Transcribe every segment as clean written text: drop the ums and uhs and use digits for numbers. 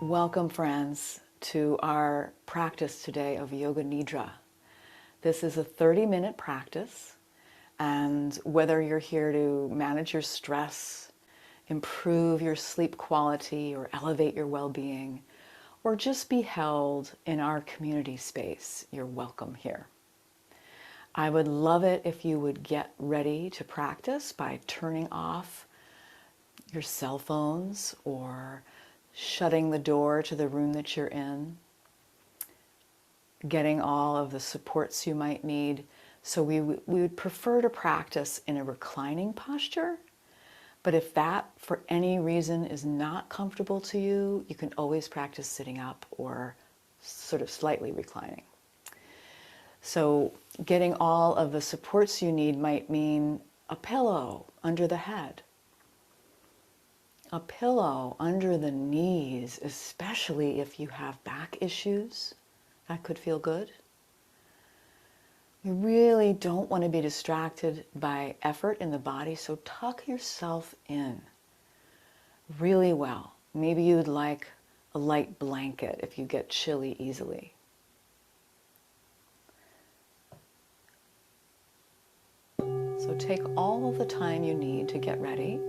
Welcome, friends, to our practice today of Yoga Nidra. This is a 30-minute practice, and whether you're here to manage your stress, improve your sleep quality, or elevate your well-being, or just be held in our community space, you're welcome here. I would love it if you would get ready to practice by turning off your cell phones or shutting the door to the room that you're in, getting all of the supports you might need. So we would prefer to practice in a reclining posture, but if that for any reason is not comfortable to you, you can always practice sitting up or sort of slightly reclining. So getting all of the supports you need might mean a pillow under the head, a pillow under the knees, especially if you have back issues. That could feel good. You really don't want to be distracted by effort in the body, so tuck yourself in really well. Maybe you'd like a light blanket if you get chilly easily. So take all the time you need to get ready.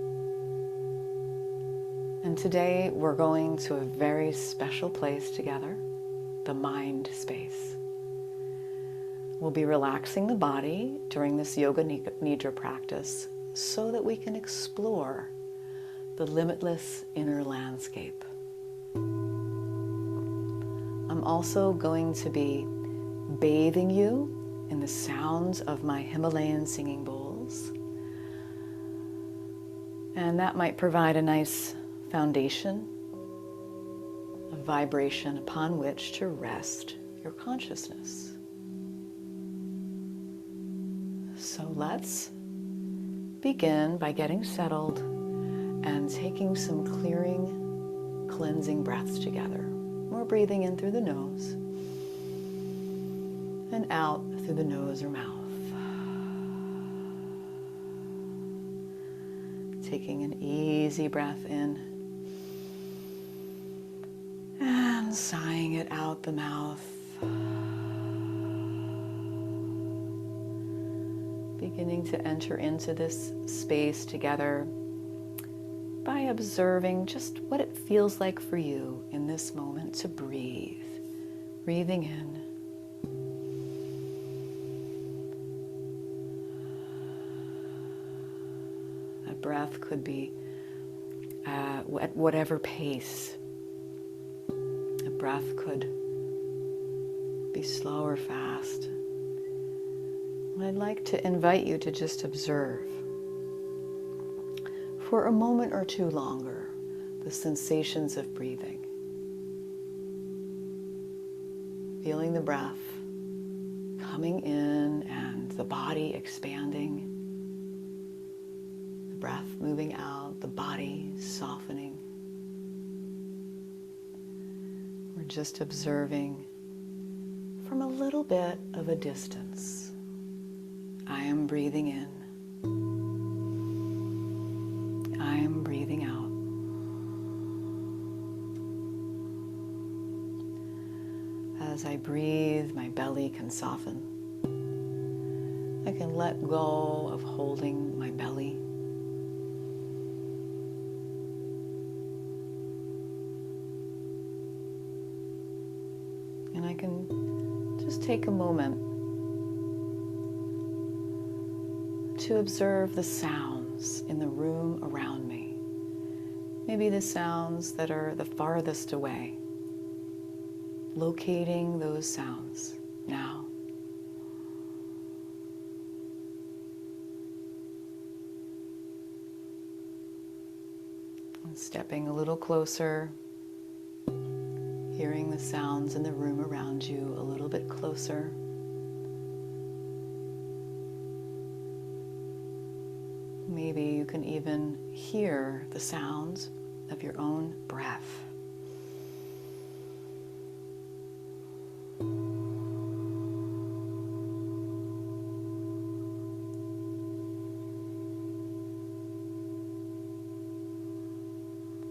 And today we're going to a very special place together, the mind space. We'll be relaxing the body during this Yoga Nidra practice so that we can explore the limitless inner landscape. I'm also going to be bathing you in the sounds of my Himalayan singing bowls. And that might provide a nice foundation, a vibration upon which to rest your consciousness. So let's begin by getting settled and taking some clearing, cleansing breaths together. We're breathing in through the nose and out through the nose or mouth. Taking an easy breath in and sighing it out the mouth. Beginning to enter into this space together by observing just what it feels like for you in this moment to breathe. Breathing in. That breath could be at whatever pace. The breath could be slow or fast. I'd like to invite you to just observe for a moment or two longer the sensations of breathing. Feeling the breath coming in and the body expanding. The breath moving out, the body softening. We're just observing from a little bit of a distance. I am breathing in. I am breathing out. As I breathe, my belly can soften. I can let go of holding my belly. And I can just take a moment to observe the sounds in the room around me. Maybe the sounds that are the farthest away. Locating those sounds now. And stepping a little closer, hearing the sounds in the room around you a little bit closer. Maybe you can even hear the sounds of your own breath.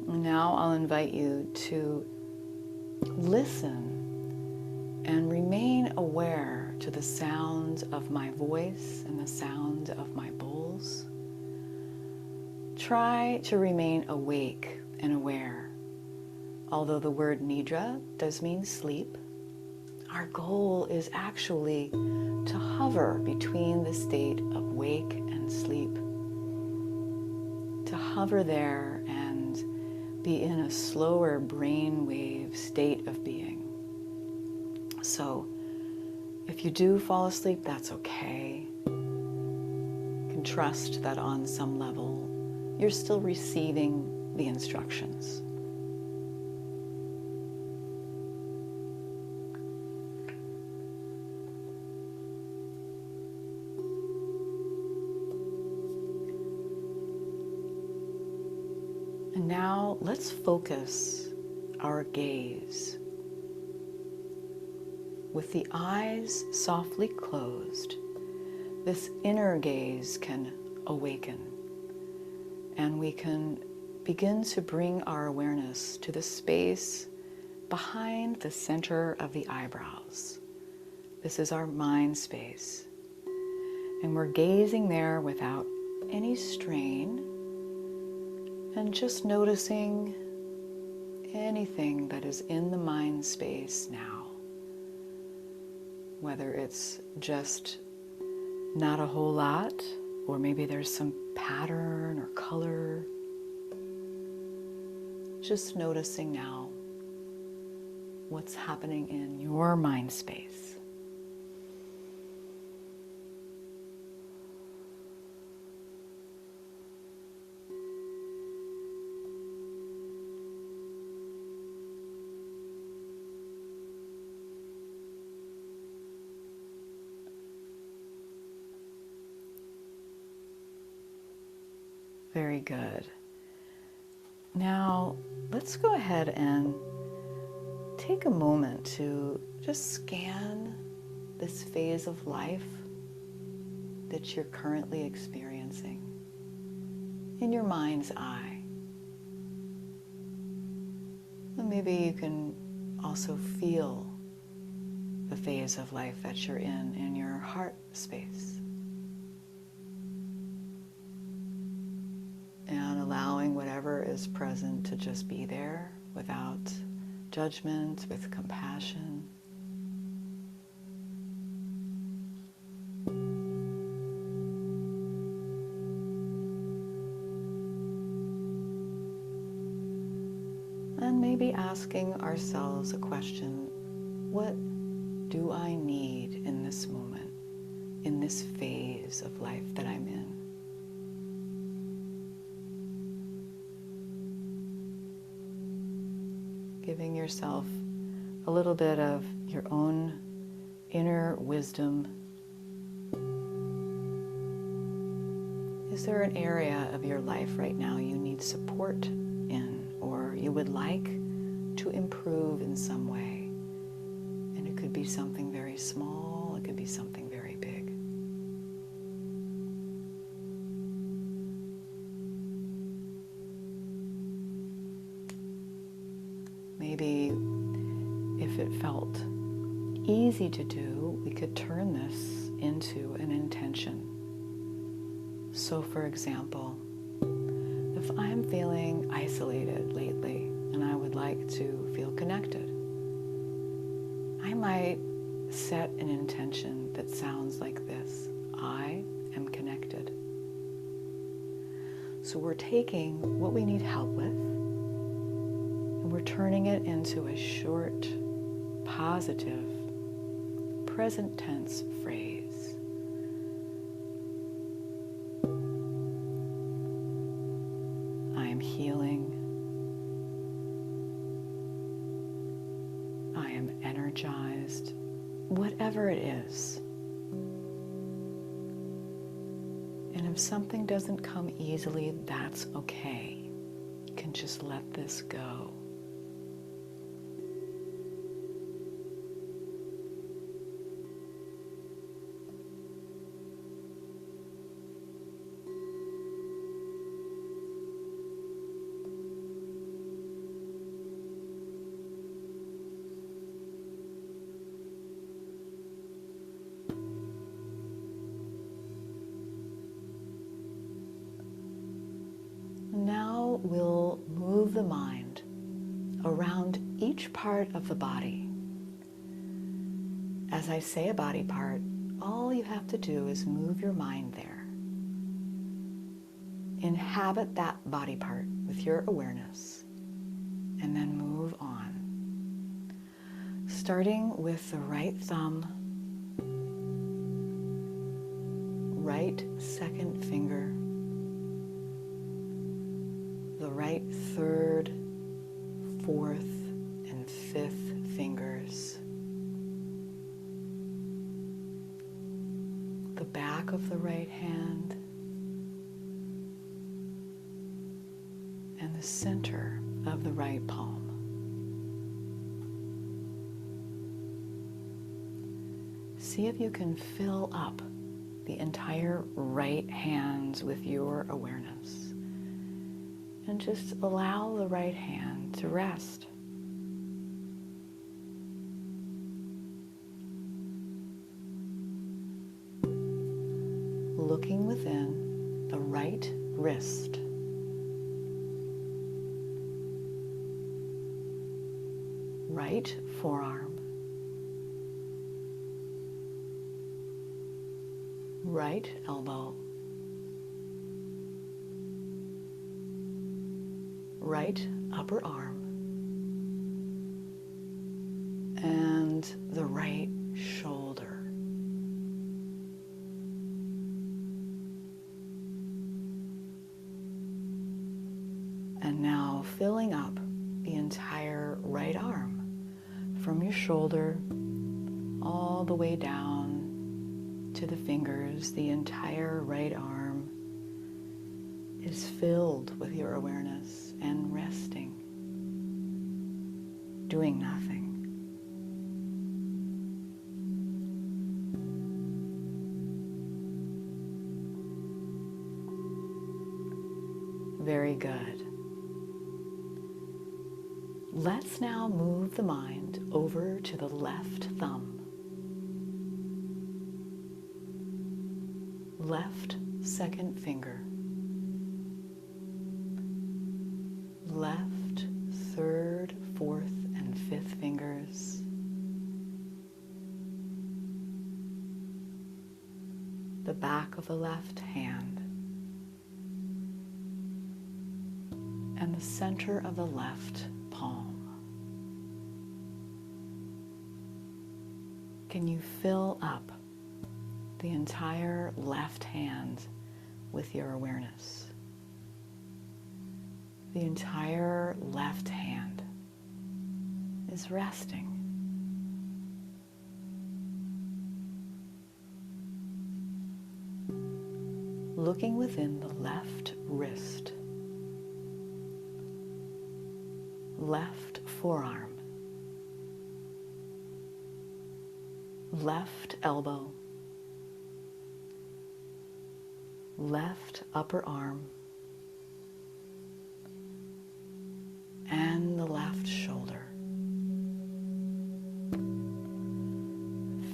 Now I'll invite you to listen and remain aware to the sound of my voice and the sound of my bowls. Try to remain awake and aware. Although the word Nidra does mean sleep, our goal is actually to hover between the state of wake and sleep. To hover there and be in a slower brainwave state of being. So if you do fall asleep, that's okay. You can trust that on some level you're still receiving the instructions. And now let's focus our gaze. With the eyes softly closed, this inner gaze can awaken, and we can begin to bring our awareness to the space behind the center of the eyebrows. This is our mind space, and we're gazing there without any strain, and just noticing anything that is in the mind space now. Whether it's just not a whole lot, or maybe there's some pattern or color. Just noticing now what's happening in your mind space. Very good. Now, let's go ahead and take a moment to just scan this phase of life that you're currently experiencing in your mind's eye. And maybe you can also feel the phase of life that you're in your heart space. And allowing whatever is present to just be there without judgment, with compassion. And maybe asking ourselves a question: what do I need in this moment, in this phase of life that I'm in? Giving yourself a little bit of your own inner wisdom. Is there an area of your life right now you need support in, or you would like to improve in some way? And it could be something very small, it could be something very big. Maybe if it felt easy to do, we could turn this into an intention. So for example, if I'm feeling isolated lately and I would like to feel connected, I might set an intention that sounds like this: I am connected. So we're taking what we need help with, and we're turning it into a short, positive, present tense phrase. I am healing. I am energized. Whatever it is. And if something doesn't come easily, that's okay. You can just let this go. now we'll move the mind around each part of the body. As I say a body part, all you have to do is move your mind there. Inhabit that body part with your awareness, and then move on. Starting with the right thumb, right second finger, the right third, fourth, and fifth fingers, the back of the right hand, and the center of the right palm. See if you can fill up the entire right hand with your awareness. And just allow the right hand to rest. Looking within the right wrist. Right forearm. Right elbow. Right upper arm, and the right shoulder. And now filling up the entire right arm from your shoulder all the way down to the fingers. The entire right arm is filled with your awareness and resting, doing nothing. Very good. Let's now move the mind over to the left thumb, left second finger, left third, fourth, and fifth fingers, the back of the left hand, and the center of the left palm. Can you fill up the entire left hand with your awareness? The entire left hand is resting. Looking within the left wrist, left forearm, left elbow, left upper arm, and the left shoulder.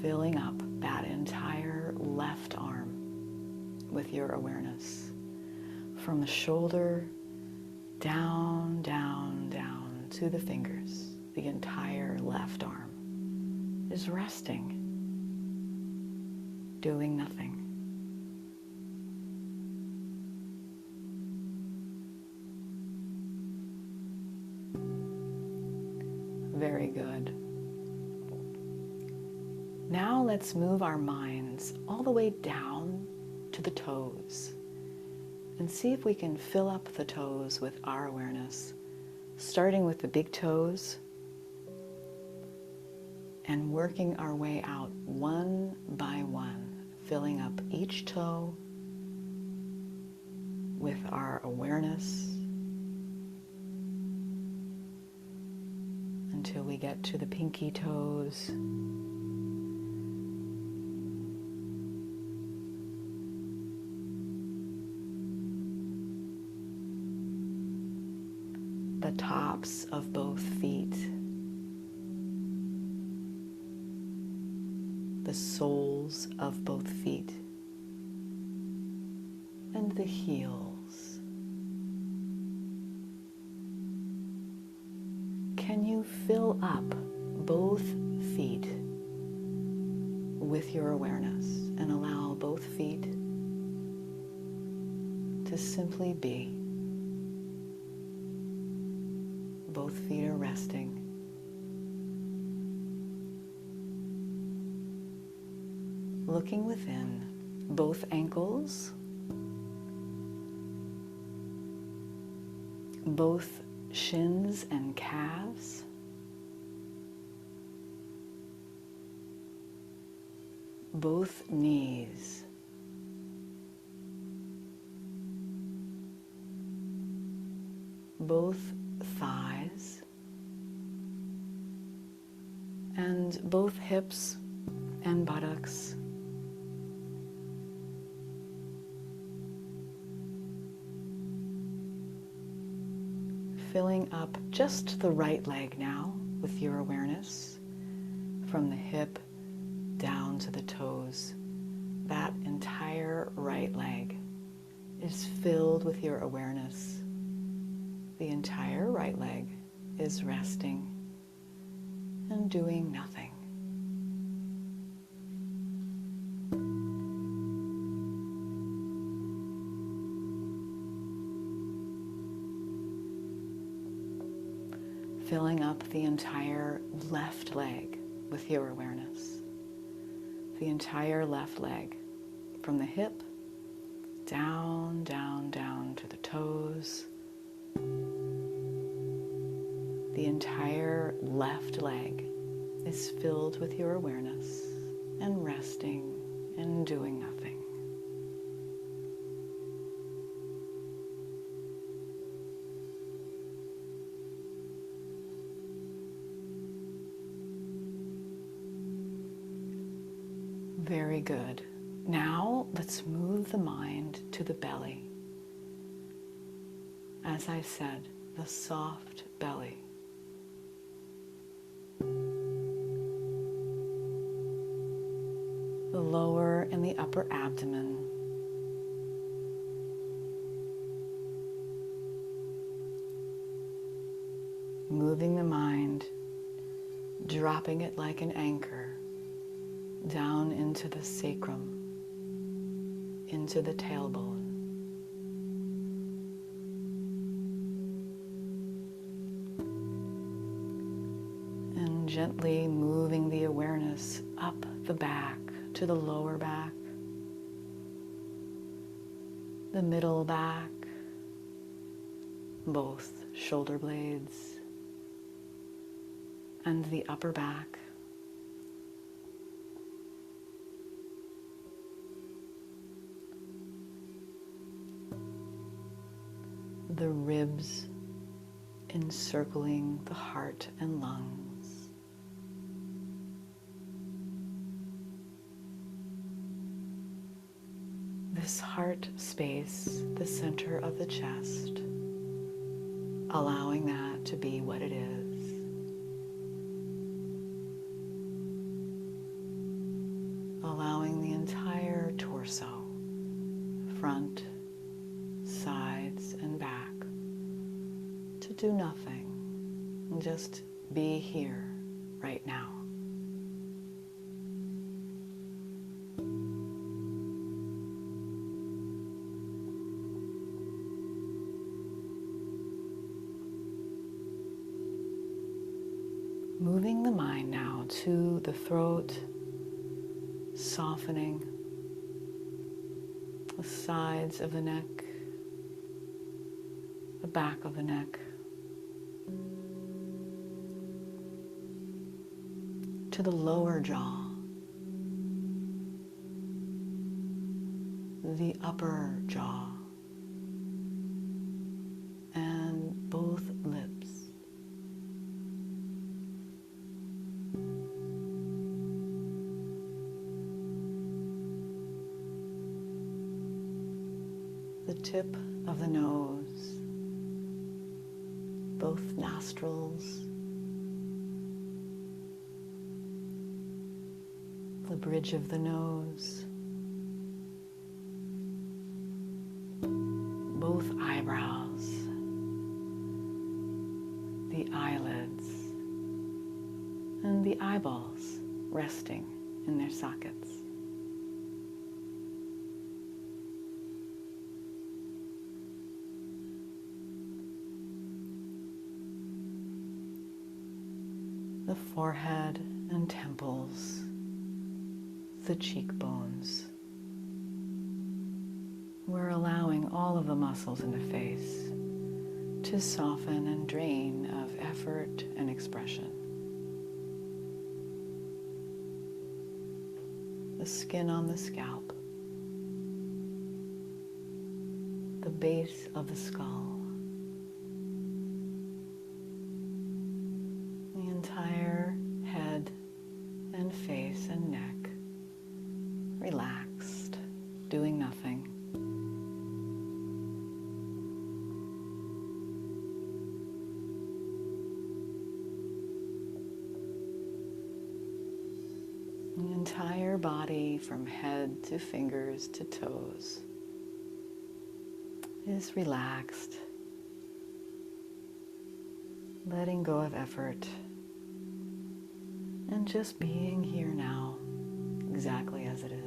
Filling up that entire left arm with your awareness. From the shoulder down, down, down to the fingers. The entire left arm is resting, doing nothing. Very good. Now let's move our minds all the way down to the toes and see if we can fill up the toes with our awareness, starting with the big toes and working our way out one by one, filling up each toe with our awareness until we get to the pinky toes. The tops of both feet, the soles of both feet, and the heels. fill up both feet with your awareness and allow both feet to simply be. Both feet are resting. Looking within, both ankles, both shins and calves, both knees, both thighs, and both hips and buttocks. Filling up just the right leg now with your awareness, from the hip down to the toes. That entire right leg is filled with your awareness. The entire right leg is resting and doing nothing. Filling up the entire left leg with your awareness. The entire left leg, from the hip down, down, down to the toes. The entire left leg is filled with your awareness and resting and doing nothing. Very good. Now let's move the mind to the belly. As I said, the soft belly. The lower and the upper abdomen. Moving the mind, dropping it like an anchor down into the sacrum, into the tailbone. And gently moving the awareness up the back to the lower back, the middle back, both shoulder blades, and the upper back. The ribs encircling the heart and lungs. This heart space, the center of the chest, allowing that to be what it is. Allowing the entire torso, front, sides, and back, to do nothing, and just be here right now. Moving the mind now to the throat, softening the sides of the neck, the back of the neck, to the lower jaw, the upper jaw, and both lips. The tip of the nose, both nostrils, the bridge of the nose, both eyebrows, the eyelids, and the eyeballs resting in their sockets. The forehead and temples, the cheekbones. We're allowing all of the muscles in the face to soften and drain of effort and expression. The skin on the scalp, the base of the skull, the entire head and face and neck relaxed, doing nothing. The entire body from head to fingers to toes is relaxed, letting go of effort and just being here now, exactly as it is.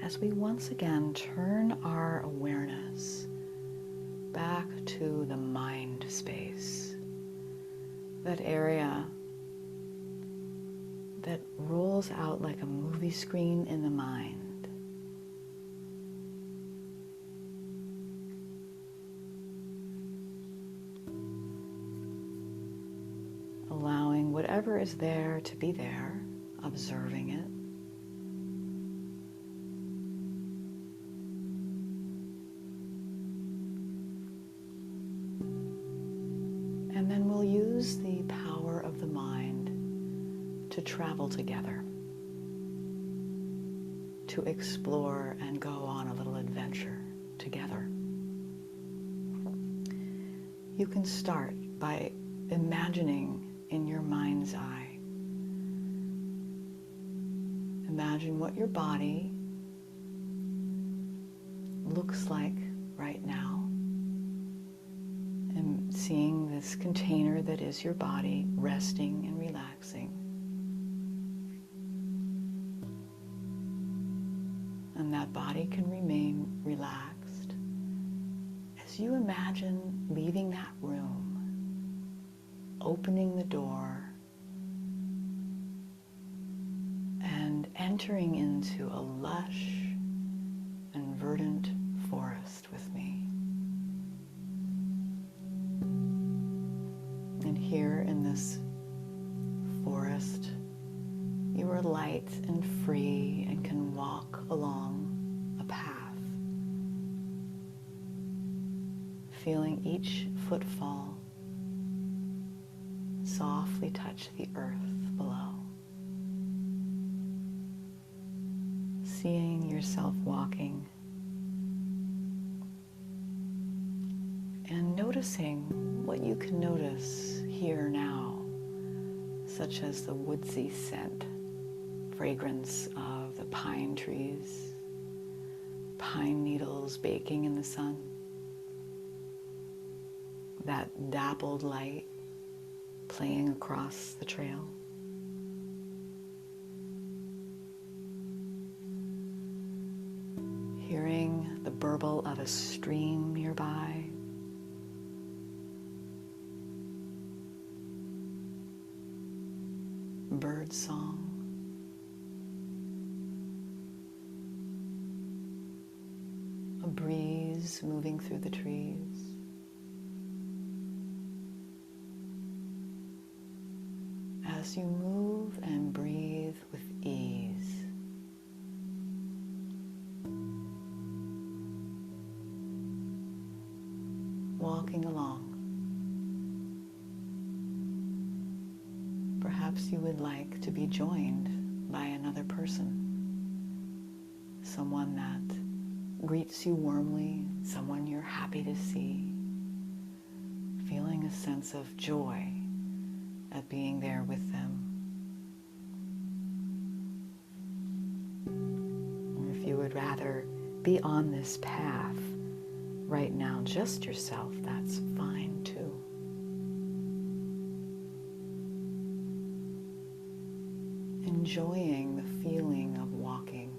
As we once again turn our awareness back to the mind space, that area that rolls out like a movie screen in the mind. Allowing whatever is there to be there, observing it. And then we'll use the power of the mind to travel together, to explore and go on a little adventure together. You can start by imagining in your mind's eye. Imagine what your body looks like right now. And seeing this container that is your body resting and relaxing. And that body can remain relaxed as you imagine leaving that room, opening the door, and entering into a lush and verdant forest with me. And here in this forest, you are light and free and can walk along a path, feeling each footfall softly touch the earth below. Seeing yourself walking and noticing what you can notice here now, such as the woodsy scent, fragrance of the pine trees, pine needles baking in the sun, that dappled light playing across the trail. Hearing the burble of a stream nearby. Bird song. A breeze moving through the trees. As you move and breathe with ease, walking along. Perhaps you would like to be joined by another person, someone that greets you warmly, someone you're happy to see, feeling a sense of joy at being there with them. Or if you would rather be on this path right now, just yourself, that's fine too. Enjoying the feeling of walking,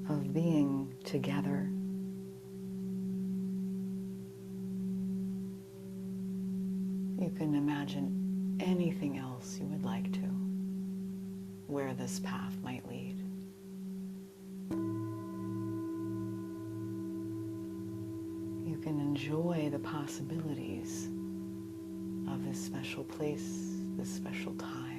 of being together. You can imagine anything else you would like to, where this path might lead. You can enjoy the possibilities of this special place, this special time.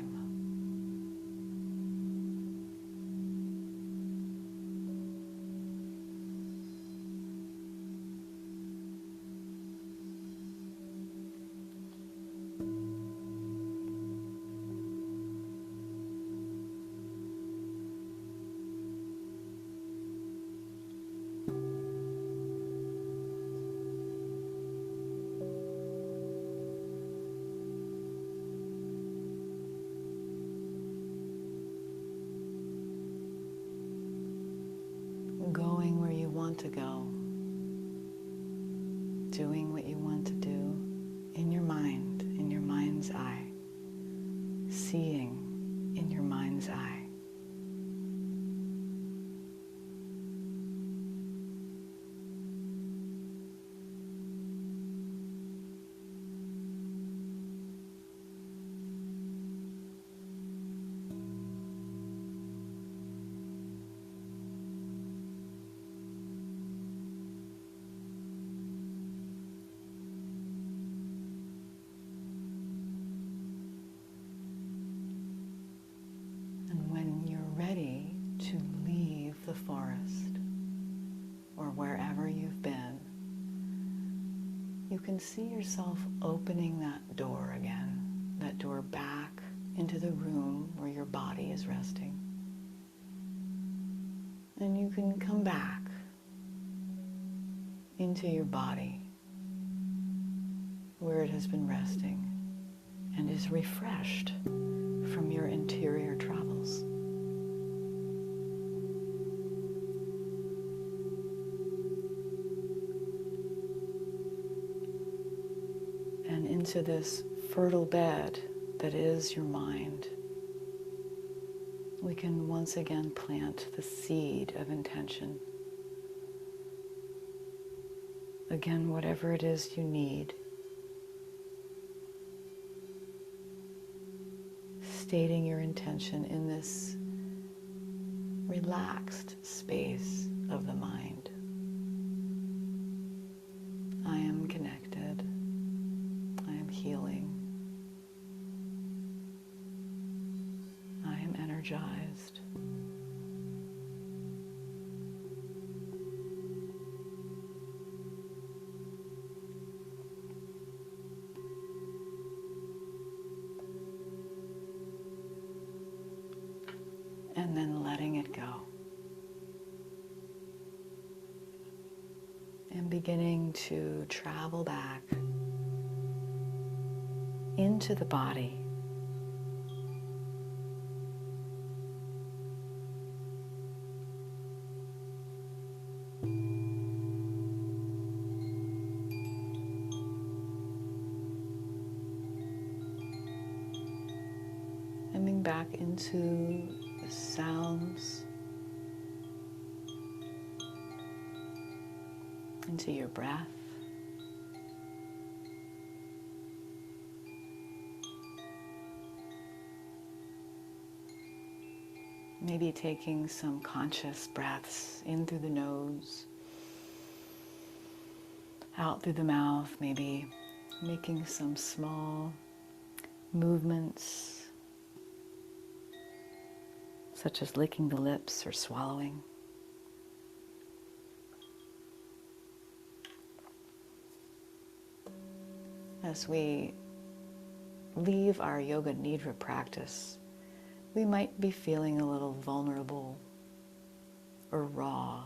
Going where you want to go, doing what you want to do in your mind, in your mind's eye, seeing in your mind's eye. To leave the forest or wherever you've been, you can see yourself opening that door again, that door back into the room where your body is resting. And you can come back into your body where it has been resting and is refreshed from your interior travels. And into this fertile bed that is your mind, we can once again plant the seed of intention. Again, whatever it is you need, stating your intention in this relaxed space of the mind. I am connected. I am healing. I am energized. And then letting it go. And beginning to travel back into the body. Coming back into the sounds, into your breath. Maybe taking some conscious breaths in through the nose, out through the mouth, maybe making some small movements, such as licking the lips or swallowing. As we leave our Yoga Nidra practice, we might be feeling a little vulnerable or raw.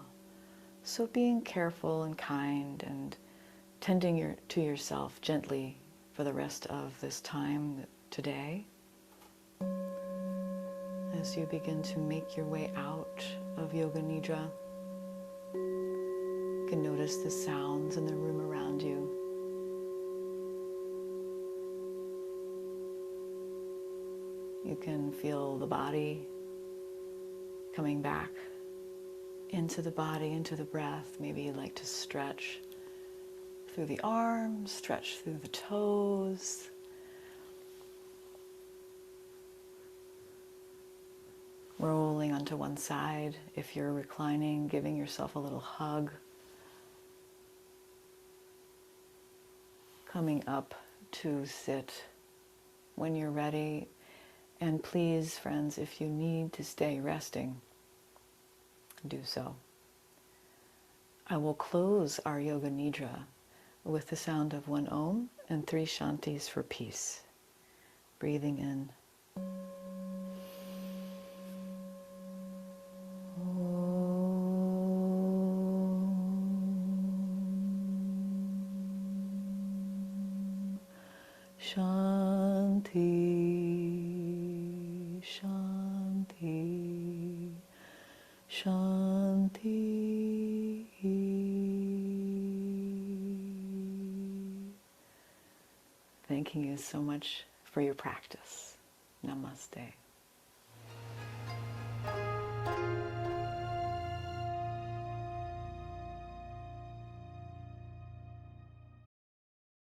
So being careful and kind and tending to yourself gently for the rest of this time today, as you begin to make your way out of Yoga Nidra. You can notice the sounds in the room around you. You can feel the body coming back into the body, into the breath. Maybe you'd like to stretch through the arms, stretch through the toes. Rolling onto one side. If you're reclining, giving yourself a little hug. Coming up to sit when you're ready. And please, friends, if you need to stay resting, do so. I will close our Yoga Nidra with the sound of 1 Om and 3 Shantis for peace. Breathing in. Shanti, Shanti, Shanti. Thanking you so much for your practice. Namaste.